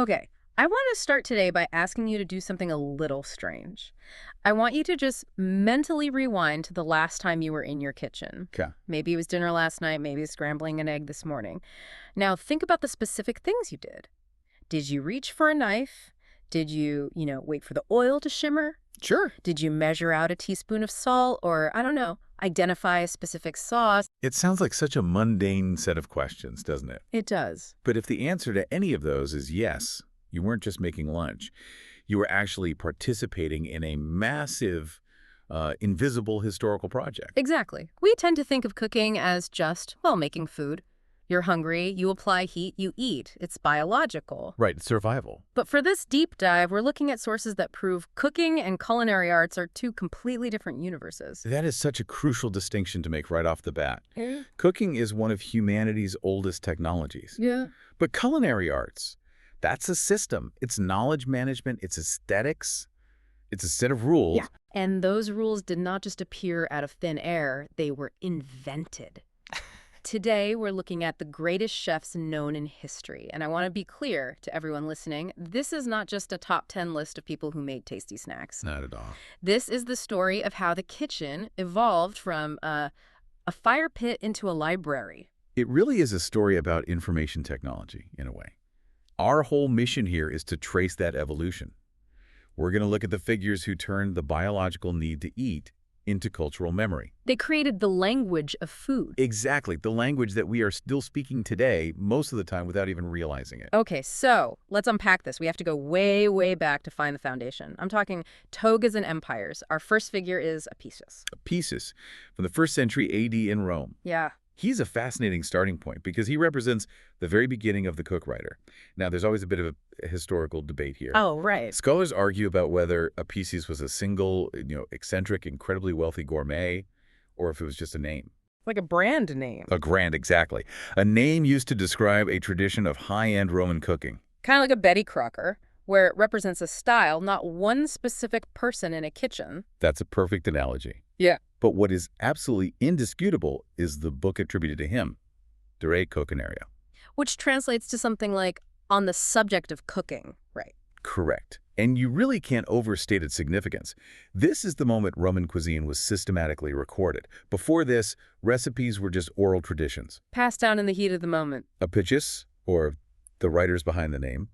Okay, I want to start today by asking you to do something a little strange. I want you to just mentally rewind to the last time you were in your kitchen. Okay. Maybe it was dinner last night, maybe it's scrambling an egg this morning. Now think about the specific things you did. Did you reach for a knife? Did you wait for the oil to shimmer? Sure. Did you measure out a teaspoon of salt or, I don't know, identify a specific sauce? It sounds like such a mundane set of questions, doesn't it? It does. But if the answer to any of those is yes, you weren't just making lunch. You were actually participating in a massive, invisible historical project. Exactly. We tend to think of cooking as just, well, making food. You're hungry, you apply heat, you eat. It's biological. Right, it's survival. But for this deep dive, we're looking at sources that prove cooking and culinary arts are two completely different universes. That is such a crucial distinction to make right off the bat. Yeah. Cooking is one of humanity's oldest technologies. Yeah. But culinary arts, that's a system. It's knowledge management, it's aesthetics, it's a set of rules. Yeah. And those rules did not just appear out of thin air, they were invented. Today, we're looking at the greatest chefs known in history. And I want to be clear to everyone listening, this is not just a top 10 list of people who made tasty snacks. Not at all. This is the story of how the kitchen evolved from a fire pit into a library. It really is a story about information technology, in a way. Our whole mission here is to trace that evolution. We're going to look at the figures who turned the biological need to eat into cultural memory. They created the language of food. Exactly, the language that we are still speaking today, most of the time without even realizing it. Okay, so let's unpack this. We have to go way, way back to find the foundation. I'm talking togas and empires. Our first figure is Apicius. Apicius, from the 1st century A.D. in Rome. Yeah. He's a fascinating starting point because he represents the very beginning of the cook writer. Now, there's always a bit of a historical debate here. Oh, right. Scholars argue about whether Apicius was a single, eccentric, incredibly wealthy gourmet, or if it was just a name. Like a brand name. A grand, exactly. A name used to describe a tradition of high-end Roman cooking. Kind of like a Betty Crocker, where it represents a style, not one specific person in a kitchen. That's a perfect analogy. Yeah. But what is absolutely indisputable is the book attributed to him, De Re Coquinaria. Which translates to something like on the subject of cooking, right? Correct. And you really can't overstate its significance. This is the moment Roman cuisine was systematically recorded. Before this, recipes were just oral traditions. Passed down in the heat of the moment. Apicius, or the writers behind the name,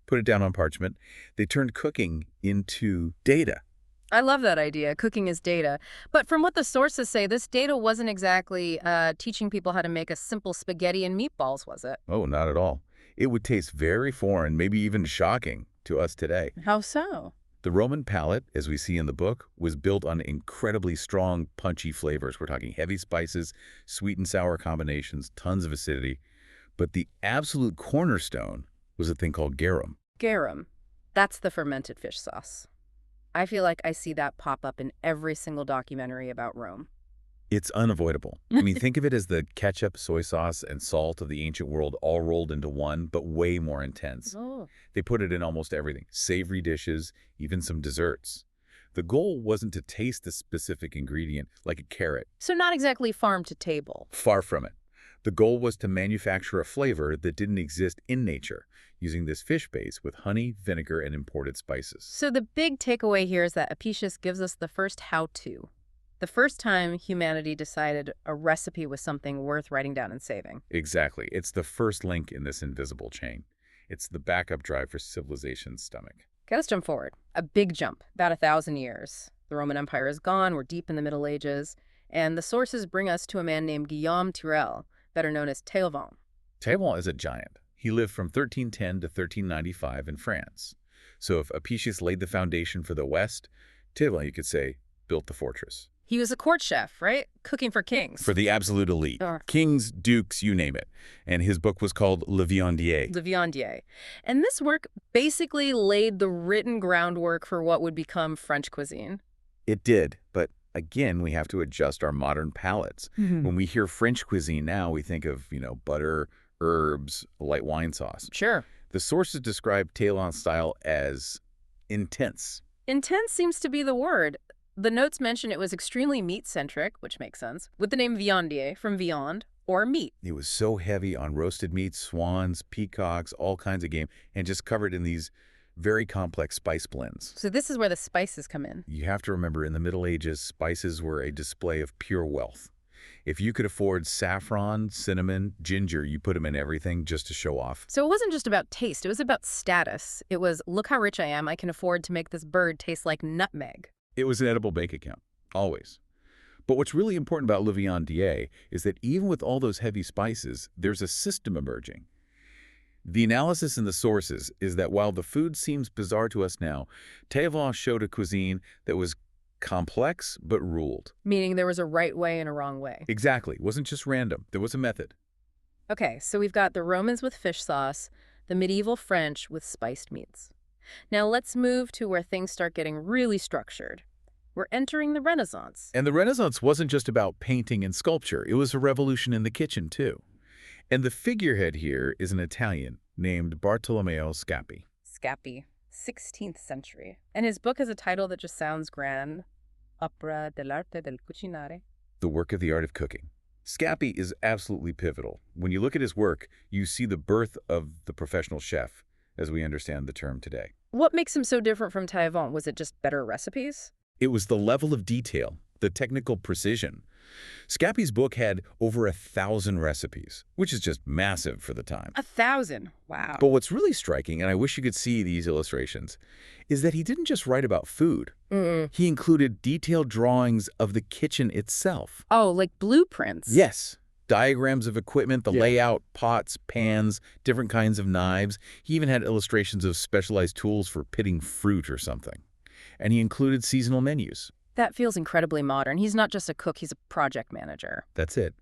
put it down on parchment. They turned cooking into data. I love that idea. Cooking is data. But from what the sources say, this data wasn't exactly teaching people how to make a simple spaghetti and meatballs, was it? Oh, not at all. It would taste very foreign, maybe even shocking to us today. How so? The Roman palate, as we see in the book, was built on incredibly strong, punchy flavors. We're talking heavy spices, sweet and sour combinations, tons of acidity. But the absolute cornerstone was a thing called garum. Garum. That's the fermented fish sauce. I feel like I see that pop up in every single documentary about Rome. It's unavoidable. I mean, think of it as the ketchup, soy sauce, and salt of the ancient world all rolled into one, but way more intense. Oh. They put it in almost everything, savory dishes, even some desserts. The goal wasn't to taste the specific ingredient, like a carrot. So not exactly farm to table. Far from it. The goal was to manufacture a flavor that didn't exist in nature, using this fish base with honey, vinegar, and imported spices. So the big takeaway here is that Apicius gives us the first how-to. The first time humanity decided a recipe was something worth writing down and saving. Exactly. It's the first link in this invisible chain. It's the backup drive for civilization's stomach. Okay, let's jump forward. A big jump, about 1,000 years. The Roman Empire is gone, we're deep in the Middle Ages, and the sources bring us to a man named Guillaume Tirel, better known as Théophile. Théophile is a giant. He lived from 1310 to 1395 in France. So if Apicius laid the foundation for the West, Théophile, you could say, built the fortress. He was a court chef, right? Cooking for kings. For the absolute elite. Kings, dukes, you name it. And his book was called Le Viandier. Le Viandier. And this work basically laid the written groundwork for what would become French cuisine. It did, but again, we have to adjust our modern palates. When we hear French cuisine now, we think of, butter, herbs, light wine sauce. Sure. The sources describe Théophile's style as intense. Intense seems to be the word. The notes mention it was extremely meat-centric, which makes sense, with the name viandier from viande, or meat. It was so heavy on roasted meats, swans, peacocks, all kinds of game, and just covered in these very complex spice blends. So this is where the spices come in. You have to remember, in the Middle Ages, spices were a display of pure wealth. If you could afford saffron, cinnamon, ginger, you put them in everything just to show off. So it wasn't just about taste, it was about status. It was, look how rich I am, I can afford to make this bird taste like nutmeg. It was an edible bank account, always. But what's really important about Le Viandier is that even with all those heavy spices, there's a system emerging. The analysis in the sources is that while the food seems bizarre to us now, Taillevent showed a cuisine that was complex but ruled. Meaning there was a right way and a wrong way. Exactly. It wasn't just random. There was a method. Okay, so we've got the Romans with fish sauce, the medieval French with spiced meats. Now let's move to where things start getting really structured. We're entering the Renaissance. And the Renaissance wasn't just about painting and sculpture. It was a revolution in the kitchen, too. And the figurehead here is an Italian named Bartolomeo Scappi. Scappi, 16th century. And his book has a title that just sounds grand. Opera dell'arte del cucinare. The work of the art of cooking. Scappi is absolutely pivotal. When you look at his work, you see the birth of the professional chef, as we understand the term today. What makes him so different from Taillevent? Was it just better recipes? It was the level of detail, the technical precision. Scappi's book had over 1,000 recipes, which is just massive for the time. 1,000? Wow. But what's really striking, and I wish you could see these illustrations, is that he didn't just write about food. He included detailed drawings of the kitchen itself. Oh, like blueprints? Yes. Diagrams of equipment, the layout, pots, pans, different kinds of knives. He even had illustrations of specialized tools for pitting fruit or something. And he included seasonal menus. That feels incredibly modern. He's not just a cook, he's a project manager. That's it.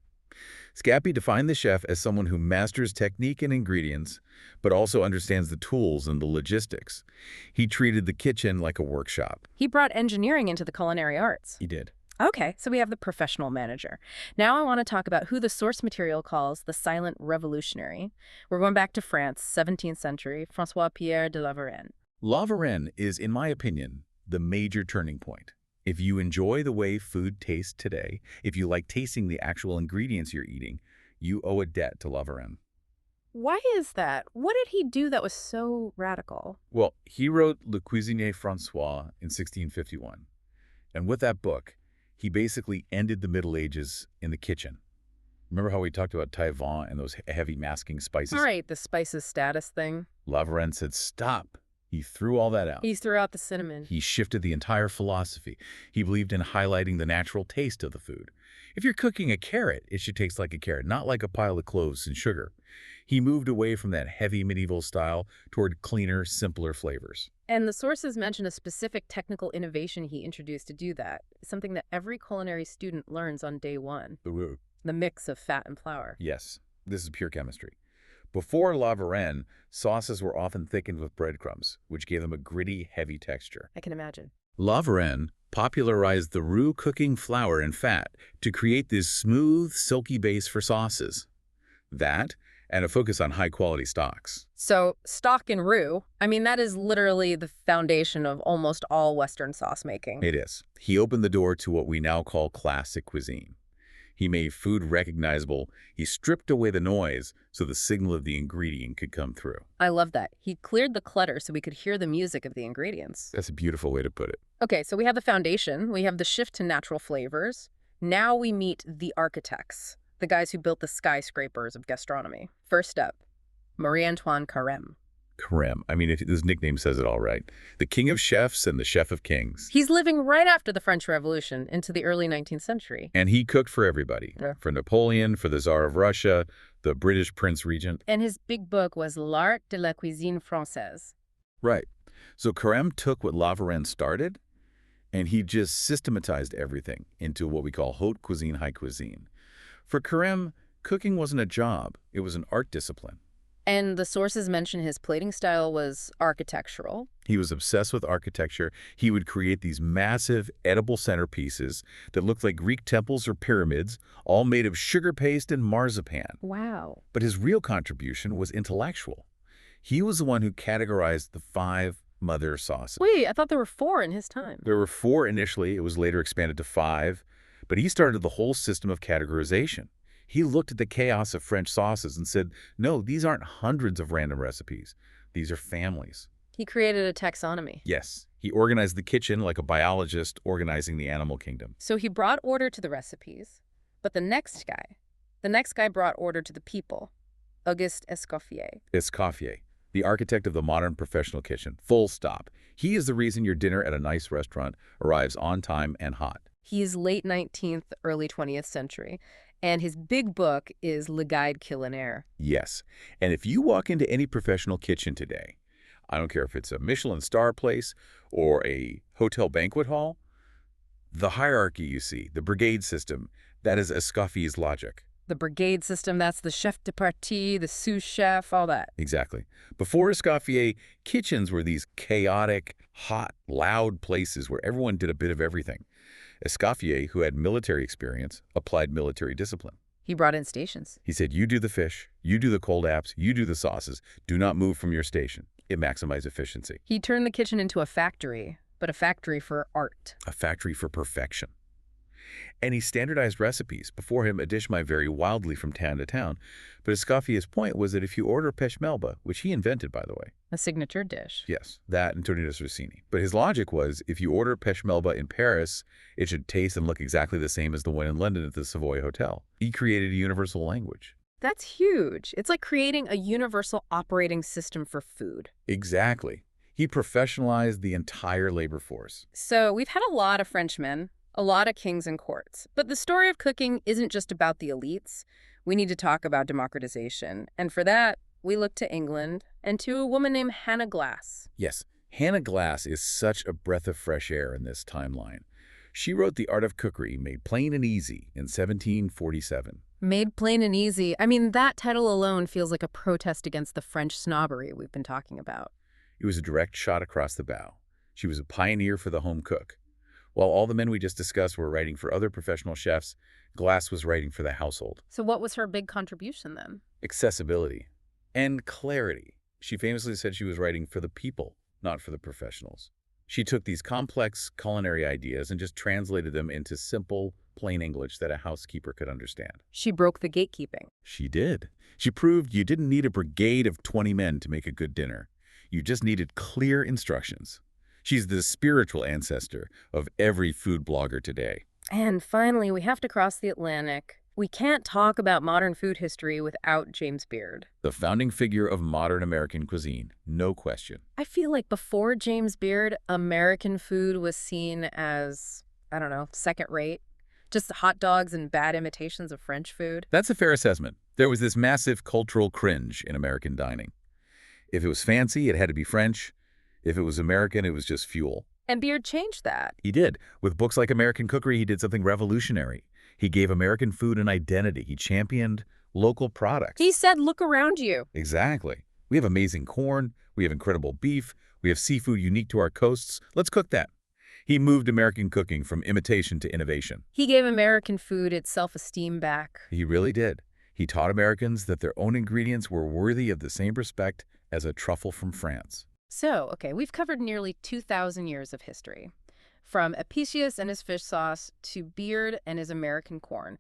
Scappi defined the chef as someone who masters technique and ingredients, but also understands the tools and the logistics. He treated the kitchen like a workshop. He brought engineering into the culinary arts. He did. Okay, so we have the professional manager. Now I want to talk about who the source material calls the silent revolutionary. We're going back to France, 17th century, François-Pierre de la Varenne. La Varenne is, in my opinion, the major turning point. If you enjoy the way food tastes today, if you like tasting the actual ingredients you're eating, you owe a debt to La Varenne. Why is that? What did he do that was so radical? Well, he wrote Le Cuisinier François in 1651. And with that book, he basically ended the Middle Ages in the kitchen. Remember how we talked about Taillevent and those heavy masking spices? All right, the spices status thing. La Varenne said, stop. He threw all that out. He threw out the cinnamon. He shifted the entire philosophy. He believed in highlighting the natural taste of the food. If you're cooking a carrot, it should taste like a carrot, not like a pile of cloves and sugar. He moved away from that heavy medieval style toward cleaner, simpler flavors. And the sources mention a specific technical innovation he introduced to do that, something that every culinary student learns on day one. The roux. The mix of fat and flour. Yes, this is pure chemistry. Before La Varenne, sauces were often thickened with breadcrumbs, which gave them a gritty, heavy texture. I can imagine. La Varenne popularized the roux cooking flour and fat to create this smooth, silky base for sauces. That, and a focus on high-quality stocks. So, stock and roux, I mean, that is literally the foundation of almost all Western sauce making. It is. He opened the door to what we now call classic cuisine. He made food recognizable. He stripped away the noise so the signal of the ingredient could come through. I love that. He cleared the clutter so we could hear the music of the ingredients. That's a beautiful way to put it. Okay, so we have the foundation. We have the shift to natural flavors. Now we meet the architects, the guys who built the skyscrapers of gastronomy. First up, Marie-Antoine Carême. Carême. I mean, his nickname says it all right. The king of chefs and the chef of kings. He's living right after the French Revolution into the early 19th century. And he cooked for everybody. Yeah. For Napoleon, for the Tsar of Russia, the British Prince Regent. And his big book was L'Art de la Cuisine Française. Right. So Carême took what La Varenne started, and he just systematized everything into what we call haute cuisine, high cuisine. For Carême, cooking wasn't a job. It was an art discipline. And the sources mention his plating style was architectural. He was obsessed with architecture. He would create these massive, edible centerpieces that looked like Greek temples or pyramids, all made of sugar paste and marzipan. Wow. But his real contribution was intellectual. He was the one who categorized the 5 mother sauces. Wait, I thought there were 4 in his time. There were 4 initially. It was later expanded to 5. But he started the whole system of categorization. He looked at the chaos of French sauces and said, no, these aren't hundreds of random recipes. These are families. He created a taxonomy. Yes, he organized the kitchen like a biologist organizing the animal kingdom. So he brought order to the recipes, but the next guy brought order to the people. Auguste Escoffier. Escoffier, the architect of the modern professional kitchen. Full stop. He is the reason your dinner at a nice restaurant arrives on time and hot. He is late 19th, early 20th century, and his big book is Le Guide Culinaire. Yes, and if you walk into any professional kitchen today, I don't care if it's a Michelin star place or a hotel banquet hall, the hierarchy you see, the brigade system, that is Escoffier's logic. The brigade system, that's the chef de partie, the sous chef, all that. Exactly. Before Escoffier, kitchens were these chaotic, hot, loud places where everyone did a bit of everything. Escoffier, who had military experience, applied military discipline. He brought in stations. He said, you do the fish, you do the cold apps, you do the sauces. Do not move from your station. It maximizes efficiency. He turned the kitchen into a factory, but a factory for art. A factory for perfection. And he standardized recipes. Before him, a dish might vary wildly from town to town, but Escoffier's point was that if you order pêche melba, which he invented, by the way. A signature dish. Yes, that and tornitas rossini. But his logic was, if you order pêche melba in Paris, it should taste and look exactly the same as the one in London at the Savoy Hotel. He created a universal language. That's huge. It's like creating a universal operating system for food. Exactly. He professionalized the entire labor force. So we've had a lot of Frenchmen, a lot of kings and courts. But the story of cooking isn't just about the elites. We need to talk about democratization. And for that, we look to England and to a woman named Hannah Glasse. Yes, Hannah Glasse is such a breath of fresh air in this timeline. She wrote The Art of Cookery, Made Plain and Easy in 1747. Made Plain and Easy. I mean, that title alone feels like a protest against the French snobbery we've been talking about. It was a direct shot across the bow. She was a pioneer for the home cook. While all the men we just discussed were writing for other professional chefs, Glasse was writing for the household. So what was her big contribution then? Accessibility and clarity. She famously said she was writing for the people, not for the professionals. She took these complex culinary ideas and just translated them into simple, plain English that a housekeeper could understand. She broke the gatekeeping. She did. She proved you didn't need a brigade of 20 men to make a good dinner. You just needed clear instructions. She's the spiritual ancestor of every food blogger today. And finally, we have to cross the Atlantic. We can't talk about modern food history without James Beard. The founding figure of modern American cuisine, no question. I feel like before James Beard, American food was seen as, I don't know, second rate. Just hot dogs and bad imitations of French food. That's a fair assessment. There was this massive cultural cringe in American dining. If it was fancy, it had to be French. If it was American, it was just fuel. And Beard changed that. He did. With books like American Cookery, he did something revolutionary. He gave American food an identity. He championed local products. He said, look around you. Exactly. We have amazing corn. We have incredible beef. We have seafood unique to our coasts. Let's cook that. He moved American cooking from imitation to innovation. He gave American food its self-esteem back. He really did. He taught Americans that their own ingredients were worthy of the same respect as a truffle from France. So, okay, we've covered nearly 2,000 years of history. From Apicius and his fish sauce to Beard and his American corn.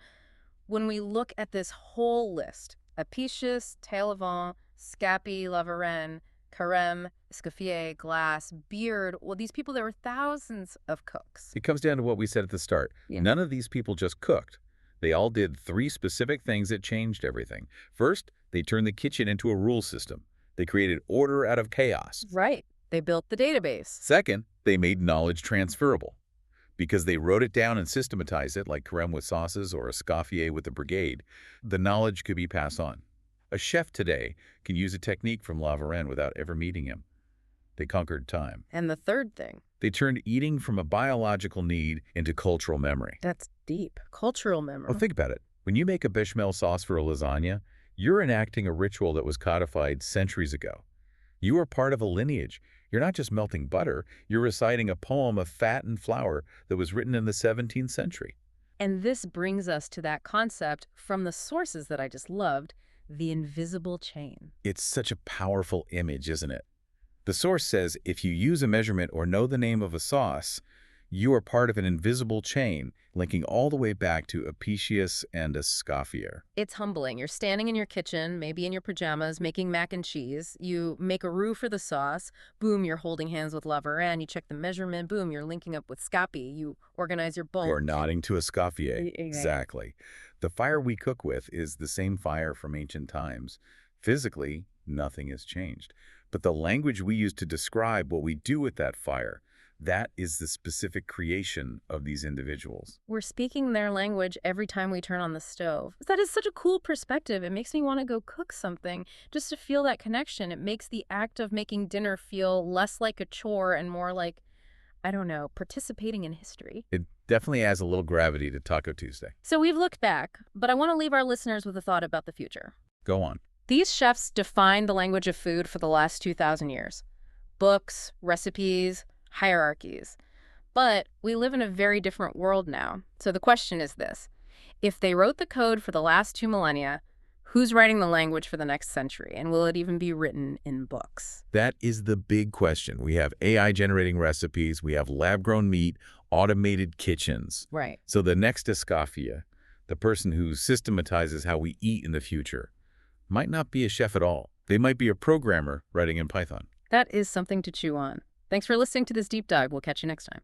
When we look at this whole list, Apicius, Taillevent, Scapi, La Varenne, Carême, Escoffier, Glasse, Beard, well, these people, there were thousands of cooks. It comes down to what we said at the start. Yeah. None of these people just cooked. They all did three specific things that changed everything. First, they turned the kitchen into a rule system. They created order out of chaos. Right. They built the database. Second, they made knowledge transferable. Because they wrote it down and systematized it, like Carême with sauces or Escoffier with the brigade, the knowledge could be passed on. A chef today can use a technique from La Varenne without ever meeting him. They conquered time. And the third thing. They turned eating from a biological need into cultural memory. That's deep. Cultural memory. Well, think about it. When you make a bechamel sauce for a lasagna, you're enacting a ritual that was codified centuries ago. You are part of a lineage. You're not just melting butter, you're reciting a poem of fat and flour that was written in the 17th century. And this brings us to that concept from the sources that I just loved, the invisible chain. It's such a powerful image, isn't it? The source says if you use a measurement or know the name of a sauce, You are part of an invisible chain linking all the way back to Apicius and Escoffier. It's humbling. You're standing in your kitchen, maybe in your pajamas, making mac and cheese. You make a roux for the sauce. Boom, you're holding hands with Lover, you check the measurement. Boom, you're linking up with Scapi. You organize your bowl. You're nodding to Escoffier. Exactly. Exactly. The fire we cook with is the same fire from ancient times. Physically, nothing has changed. But the language we use to describe what we do with that fire, that is the specific creation of these individuals. We're speaking their language every time we turn on the stove. That is such a cool perspective. It makes me want to go cook something just to feel that connection. It makes the act of making dinner feel less like a chore and more like, I don't know, participating in history. It definitely adds a little gravity to Taco Tuesday. So we've looked back, but I want to leave our listeners with a thought about the future. Go on. These chefs defined the language of food for the last 2,000 years. Books, recipes, hierarchies. But we live in a very different world now. So the question is this. If they wrote the code for the last 2 millennia, who's writing the language for the next century? And will it even be written in books? That is the big question. We have AI generating recipes, we have lab-grown meat, automated kitchens. Right. So the next Escoffier, the person who systematizes how we eat in the future, might not be a chef at all. They might be a programmer writing in Python. That is something to chew on. Thanks for listening to this deep dive. We'll catch you next time.